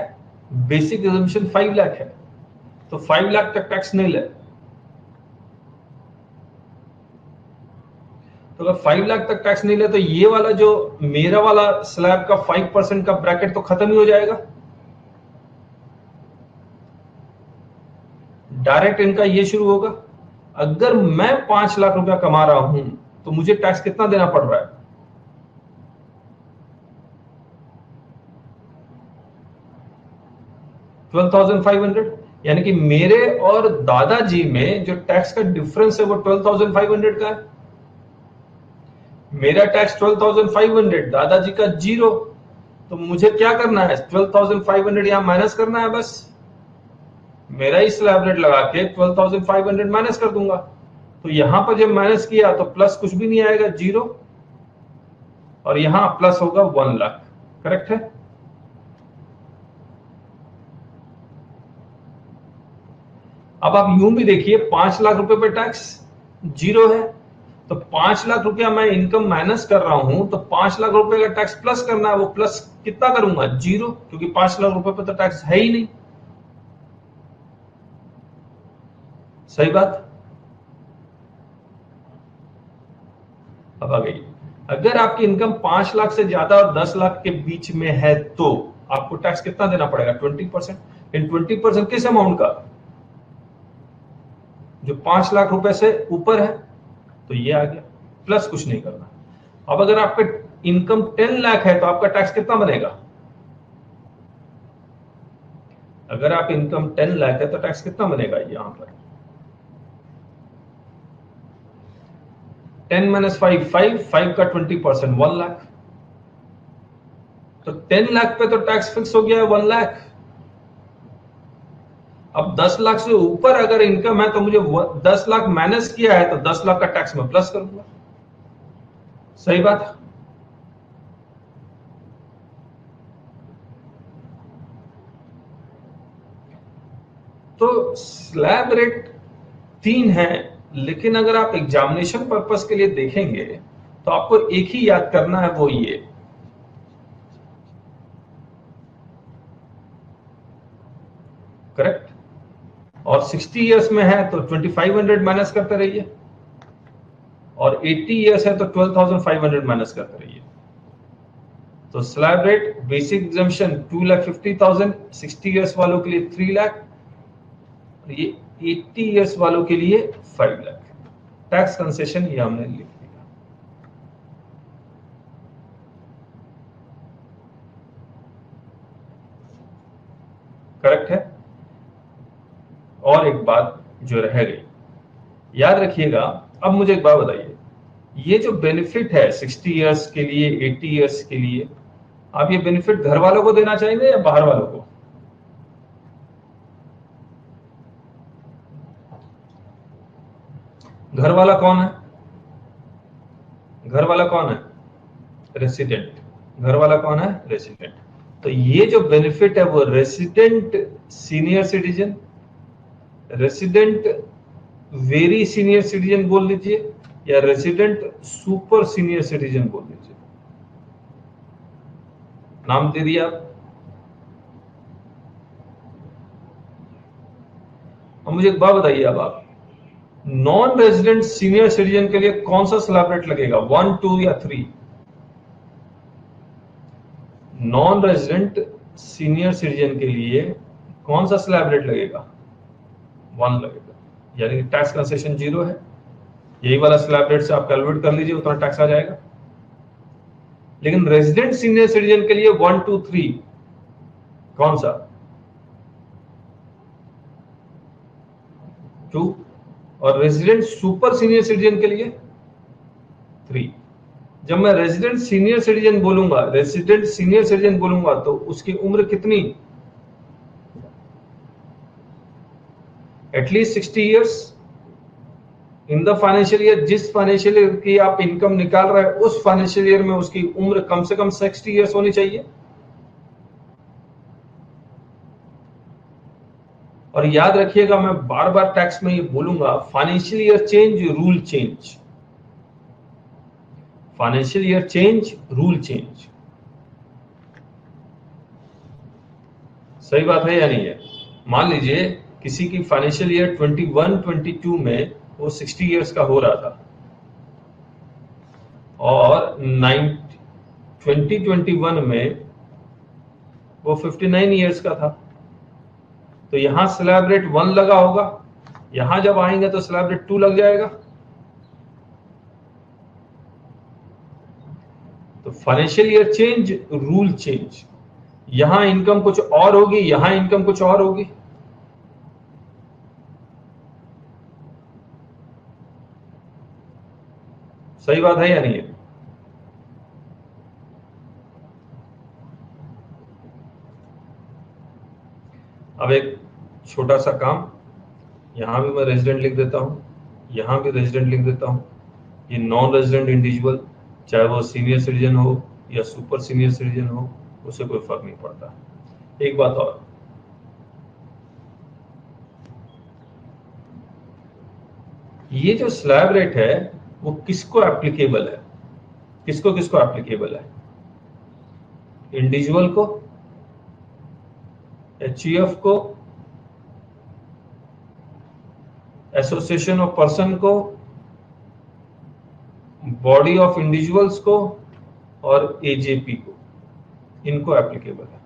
बेसिक एग्जेम्पशन 5 लाख है, तो 5 लाख तक टैक्स नहीं है। तो अगर 5 लाख तक टैक्स नहीं ले, तो ये वाला जो मेरा वाला स्लैब का 5% का ब्रैकेट तो खत्म ही हो जाएगा। डायरेक्ट इनका ये शुरू होगा। अगर मैं 5 लाख रुपया कमा रहा हूं, तो मुझे टैक्स कितना देना पड़ रहा है? $12,500। यानी कि मेरे और दादाजी में जो टैक्स का डिफरेंस है वो 12,500 का है। मेरा टैक्स 12,500, दादाजी का 0। तो मुझे क्या करना है? 12,500 यहां माइनस करना है बस। मेरा ही स्लैब रेट लगा के 12,500 माइनस कर दूंगा। तो यहां पर जब माइनस किया तो प्लस कुछ भी नहीं आएगा, 0, और यहां प्लस होगा 1 लाख। करेक्ट है? अब आप यूं भी देखिए, 5 लाख रुपए पे टैक्स 0 है, तो 5 लाख रुपया मैं इनकम माइनस कर रहा हूं, तो 5 लाख रुपए का टैक्स प्लस करना है। वो प्लस कितना करूंगा? 0, क्योंकि 5 लाख रुपए पे तो टैक्स है ही नहीं। सही बात? अब आ गई, अगर आपकी इनकम 5 लाख से ज्यादा और 10 लाख के बीच में है, तो आपको टैक्स कितना देना पड़ेगा? 20%। इन 20% किस अमाउंट का? जो 5 लाख रुपए से ऊपर है, तो ये आ गया, प्लस कुछ नहीं करना। अब अगर आपका इनकम 10 लाख है, तो आपका टैक्स कितना बनेगा? अगर आप इनकम 10 लाख है, तो टैक्स कितना बनेगा? यहां पर 10 - 5 का 20%, 1 लाख। तो 10 लाख पे तो टैक्स फिक्स हो गया है 1 लाख। अब 10 लाख से ऊपर अगर इनकम है, तो मुझे 10 लाख माइनस किया है, तो 10 लाख का टैक्स मैं प्लस करूंगा। सही बात? तो स्लैब रेट 3 है, लेकिन अगर आप एग्जामिनेशन पर्पस के लिए देखेंगे, तो आपको एक ही याद करना है, वो ये। करेक्ट? और 60 इयर्स में है तो 2500 माइनस करते रहिए, और 80 इयर्स है तो 12,500 माइनस करते रहिए। तो slab rate basic exemption 2,50,000, 60 years वालों के लिए 3 लाख, ये 80 इयर्स वालों के लिए 5 लाख। टैक्स कंसेशन ये हमने लिख दिया। करेक्ट है? और एक बात जो रह गई, याद रखिएगा। अब मुझे एक बात बताइए, ये जो बेनिफिट है 60 इयर्स के लिए, 80 इयर्स के लिए, आप ये बेनिफिट घर वालों को देना चाहेंगे या बाहर वालों को? घर वाला कौन है? घर वाला कौन है? रेसिडेंट। घर वाला कौन है? रेसिडेंट। तो ये जो बेनिफिट है वो resident senior citizen, resident very senior citizen बोल लीजिए, या रेसिडेंट सुपर सीनियर सिटीजन बोल लीजिए, नाम दे दिया आप। अब मुझे एक बात बताइए, अब आप नॉन रेजिडेंट सीनियर सिटीजन के लिए कौन सा स्लैब रेट लगेगा, 1, 2 या 3? नॉन रेजिडेंट सीनियर सिटीजन के लिए कौन सा स्लैब रेट लगेगा? 1 लगेगा, यानी टैक्स कंसेशन 0 है। यही वाला स्लैब रेट से आप कैलकुलेट कर लीजिए, उतना टैक्स आ जाएगा। लेकिन रेजिडेंट सीनियर सिटीजन के लिए 1, 2, 3 कौन सा? 2। और रेजिडेंट सुपर सीनियर सिटीजन के लिए 3। जब मैं रेजिडेंट सीनियर सिटीजन बोलूंगा, रेजिडेंट सीनियर सिटीजन बोलूंगा, तो उसकी उम्र कितनी? At least 60 years in the financial year. जिस फाइनेंशियल ईयर की आप इनकम निकाल रहे हैं, उस फाइनेंशियल ईयर में उसकी उम्र कम से कम 60 ईयर्स होनी चाहिए। और याद रखिएगा, मैं बार बार टैक्स में ये बोलूंगा, financial year change rule change, financial year change rule change. सही बात है या नहीं है? मान लीजिए किसी की फाइनेंशियल ईयर 21, 22 में वो 60 ईयर्स का हो रहा था, और 2021 में वो 59 ईयर्स का था। तो यहां स्लैब रेट 1 लगा होगा, यहां जब आएंगे तो स्लैब रेट 2 लग जाएगा। तो financial year change rule change, यहां इनकम कुछ और होगी, यहां इनकम कुछ और होगी। सही बात है या नहीं है? अब एक छोटा सा काम, यहां भी मैं रेजिडेंट लिख देता हूं, यहां भी रेजिडेंट लिख देता हूं। ये नॉन रेजिडेंट इंडिविजुअल, चाहे वो सीनियर सिटीजन हो या सुपर सीनियर सिटीजन हो, उसे कोई फर्क नहीं पड़ता। एक बात और, ये जो स्लैब रेट है वो किसको एप्लीकेबल है? किसको किसको एप्लीकेबल है? इंडिविजुअल को, एचयूएफ को, एसोसिएशन ऑफ पर्सन को, बॉडी ऑफ इंडिविजुअल्स को, और एजेपी को, इनको एप्लीकेबल है।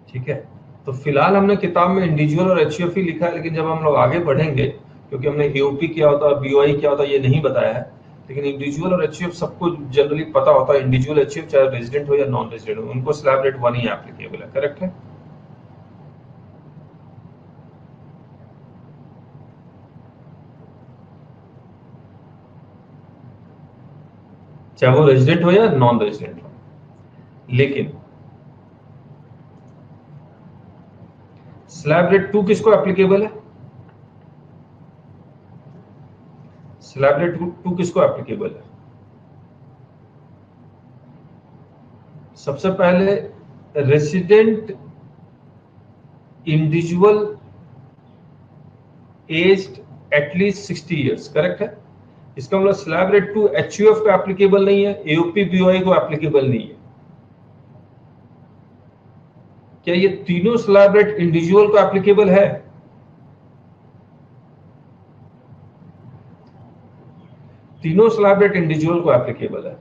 ठीक है, तो फिलहाल हमने किताब में इंडिविजुअल और एचयूएफ ही लिखा है, लेकिन जब हम लोग आगे बढ़ेंगे, क्योंकि हमने एओपी क्या होता है, बीओआई क्या होता है, ये नहीं बताया है, लेकिन इंडिविजुअल और एचयूएफ सबको जनरली पता होता है। इंडिविजुअल एचयूएफ चाहे रेजिडेंट हो या नॉन रेजिडेंट हो, उनको स्लैब रेट 1 ही एप्लीकेबल है। करेक्ट है? चाहे वो रेजिडेंट हो या नॉन रेजिडेंट हो। लेकिन स्लैब रेट 2 किसको एप्लीकेबल है? स्लैब रेट 2 किसको एप्लीकेबल है? सबसे पहले resident individual aged at least 60 years. Correct है? इसका मतलब स्लैब रेट 2 एचयूएफ को एप्लीकेबल नहीं है, एओपी बीओआई को एप्लीकेबल नहीं है। क्या ये तीनों स्लैब रेट इंडिविजुअल को एप्लीकेबल है? तीनों स्लैब रेट इंडिविजुअल को एप्लीकेबल है,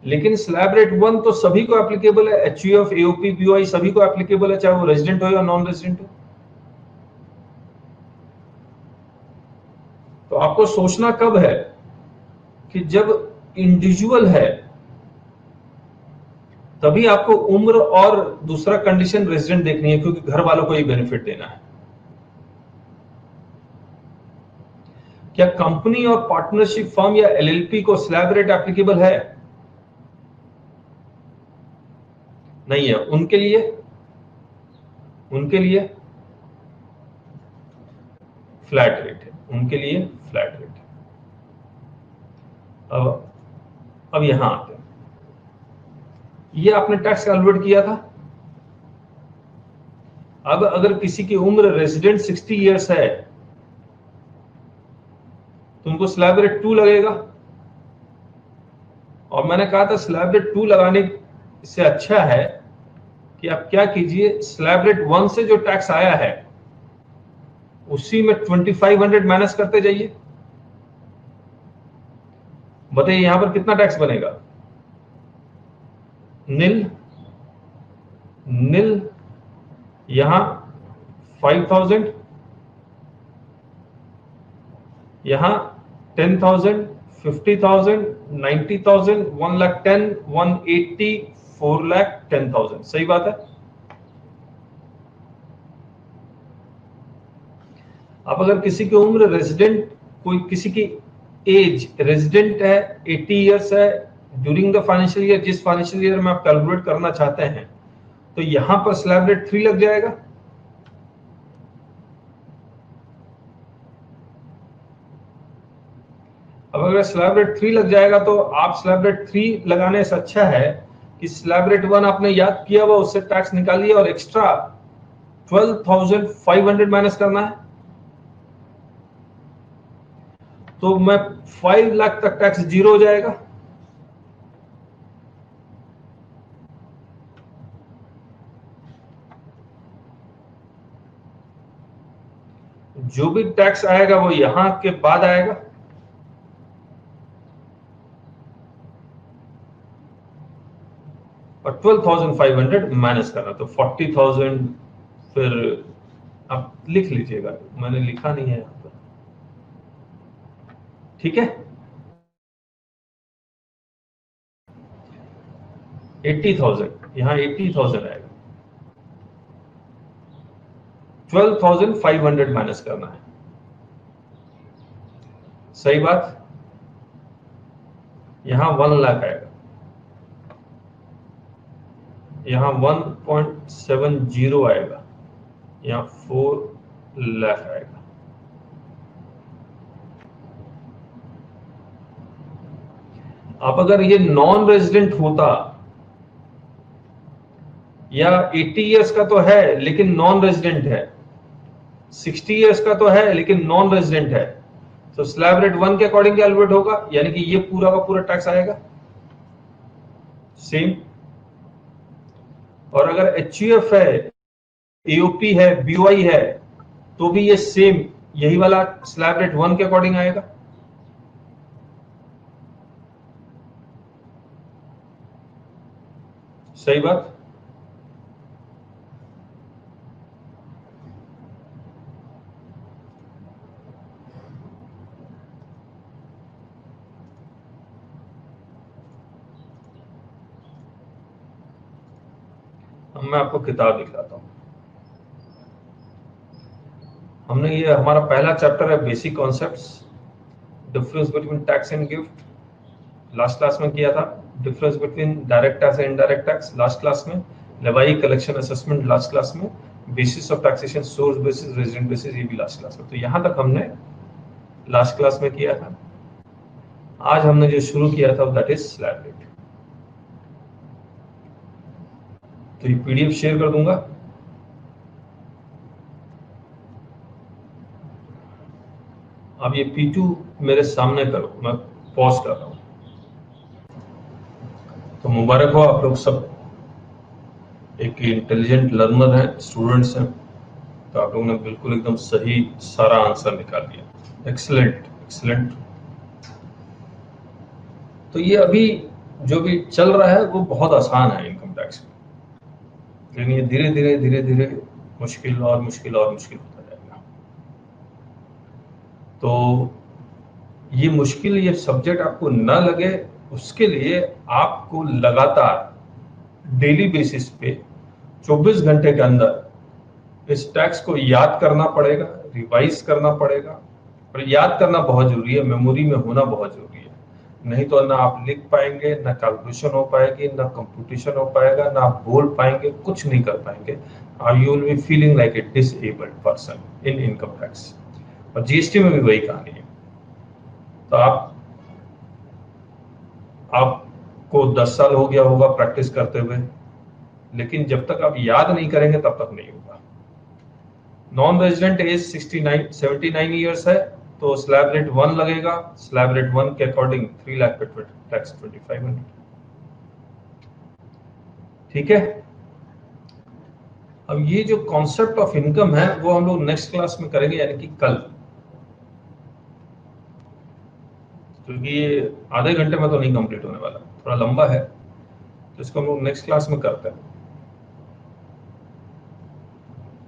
लेकिन स्लैब रेट 1 तो सभी को एप्लीकेबल है, एचयूएफ, एओपी, बीओआई सभी को एप्लीकेबल है, चाहे वो रेजिडेंट हो या नॉन रेजिडेंट हो। तो आपको सोचना कब है कि जब इंडिविजुअल है तभी आपको उम्र और दूसरा कंडीशन रेजिडेंट देखनी है, क्योंकि घर वालों को ही बेनिफिट देना है। क्या कंपनी और पार्टनरशिप फर्म या एलएलपी को स्लैब रेट एप्लीकेबल है? नहीं है। उनके लिए फ्लैट रेट है, उनके लिए फ्लैट रेट है। अब यहां आते हैं, ये आपने टैक्स कैलकुलेट किया था। अब अगर किसी की उम्र रेजिडेंट 60 इयर्स है तो उनको स्लैब रेट 2 लगेगा। और मैंने कहा था स्लैब रेट 2 लगाने से अच्छा है कि आप क्या कीजिए, स्लैब रेट 1 से जो टैक्स आया है उसी में 2500 माइनस करते जाइए। बताइए यहां पर कितना टैक्स बनेगा? नील। यहां 5000, यहां 10,000, 50,000, 90,000, 1,10,000, 180, 4,10,000। सही बात है। अब अगर किसी की उम्र रेजिडेंट, कोई किसी की एज रेजिडेंट है 80 इयर्स है ड्यूरिंग द फाइनेंशियल ईयर, जिस फाइनेंशियल ईयर में आप कैलकुलेट करना चाहते हैं, तो यहां पर स्लैब रेट 3 लग जाएगा। अब अगर स्लैब रेट 3 लग जाएगा तो आप स्लैब रेट 3 लगाने से अच्छा है कि स्लैब रेट 1 आपने याद किया हुआ, उससे टैक्स निकालिए और एक्स्ट्रा 12,500 माइनस करना है। तो मैं 5 लाख तक टैक्स जीरो हो जाएगा। जो भी टैक्स आएगा वो यहां के बाद आएगा। और 12,500 माइनस करना, तो 40,000। फिर आप लिख लीजिएगा, मैंने लिखा नहीं है यहां पर। ठीक है। 80,000, यहां 80,000 आएगा, 12,500 माइनस करना है। सही बात। यहां 1 लाख आएगा, यहां 1.70 आएगा, यहां 4 लाख आएगा। अब अगर ये नॉन रेजिडेंट होता, या 80 इयर्स का तो है लेकिन नॉन रेजिडेंट है, 60 इयर्स का तो है लेकिन नॉन रेजिडेंट है, तो स्लैब रेट 1 के अकॉर्डिंग कैलकुलेट होगा, यानी कि ये पूरा का पूरा टैक्स आएगा सेम। और अगर एचयूएफ है, एओपी है, बीओआई है, तो भी ये सेम यही वाला स्लैब रेट 1 के अकॉर्डिंग आएगा। सही बात। मैं आपको किताब दिखाता हूं। हमने ये हमारा पहला चैप्टर है basic concepts, difference between tax and gift, last class में किया था। Difference between direct tax and indirect tax last class में। लेवाई कलेक्शन असेसमेंट लास्ट क्लास में। Basis of taxation, source basis, resident basis, ये भी लास्ट क्लास में। तो यहां तक हमने लास्ट क्लास में किया था। आज हमने जो शुरू किया था दैट इज स्लैब रेट। तो ये पीडीएफ शेयर कर दूंगा। अब ये P2 मेरे सामने करो, मैं पॉज कर रहा हूं। तो मुबारक हो, आप लोग सब एक इंटेलिजेंट लर्नर हैं, स्टूडेंट्स हैं। तो आप लोगों ने बिल्कुल एकदम सही सारा आंसर निकाल दिया। Excellent excellent. तो ये अभी जो भी चल रहा है वो बहुत आसान है इनकम टैक्स में, लेकिन ये धीरे धीरे धीरे धीरे मुश्किल और मुश्किल और मुश्किल होता जाएगा। तो ये मुश्किल, ये सब्जेक्ट आपको ना लगे उसके लिए आपको लगातार डेली बेसिस पे 24 घंटे के अंदर इस टैक्स को याद करना पड़ेगा, रिवाइज करना पड़ेगा। और याद करना बहुत जरूरी है, मेमोरी में होना बहुत जरूरी है, नहीं तो ना आप लिख पाएंगे, ना कैलकुलेशन हो पाएगी, ना कंप्यूटेशन हो पाएगा, ना आप बोल पाएंगे, कुछ नहीं कर पाएंगे। You will be feeling like a disabled person in income tax. और जीएसटी में भी वही कहानी है। तो आपको 10 साल हो गया होगा प्रैक्टिस करते हुए, लेकिन जब तक आप याद नहीं करेंगे तब तक नहीं होगा। नॉन रेजिडेंट एज 79 ईयर्स है तो स्लैब रेट 1 लगेगा। स्लैब रेट 1 के अकॉर्डिंग 3 लाख पे टैक्स 2500। ठीक है। अब ये जो कॉन्सेप्ट ऑफ इनकम है वो हम लोग नेक्स्ट क्लास में करेंगे, यानी कि कल, क्योंकि ये आधे घंटे में तो नहीं कंप्लीट होने वाला, थोड़ा लंबा है, तो इसको हम लोग नेक्स्ट क्लास में करते हैं।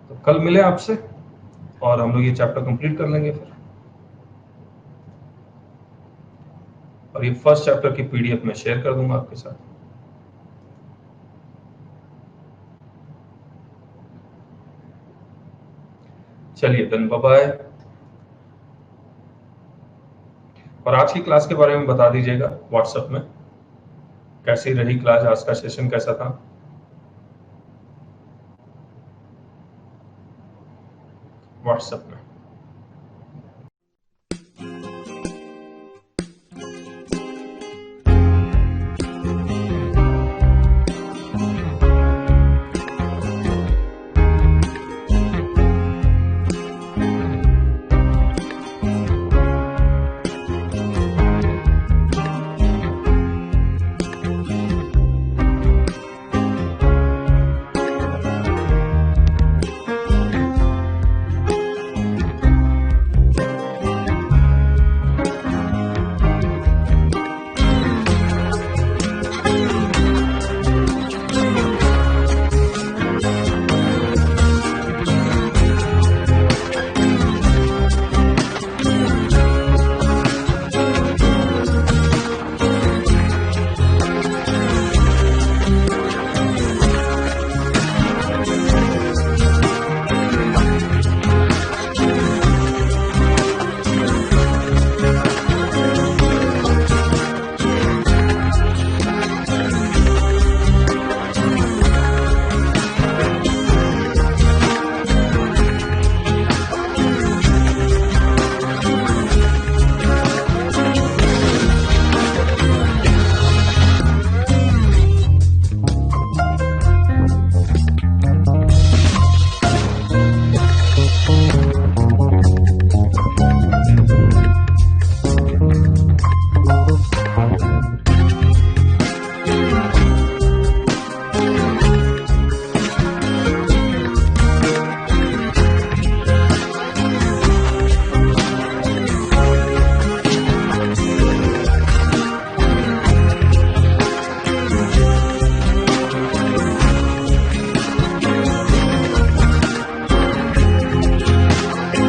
तो कल मिले आपसे और हम लोग ये चैप्टर कंप्लीट कर लेंगे फिर। और ये फर्स्ट चैप्टर की पीडीएफ में शेयर कर दूंगा आपके साथ। चलिए देन, बाय बाय। और आज की क्लास के बारे में बता दीजिएगा व्हाट्सएप में, कैसी रही क्लास, आज का सेशन कैसा था। व्हाट्सएप में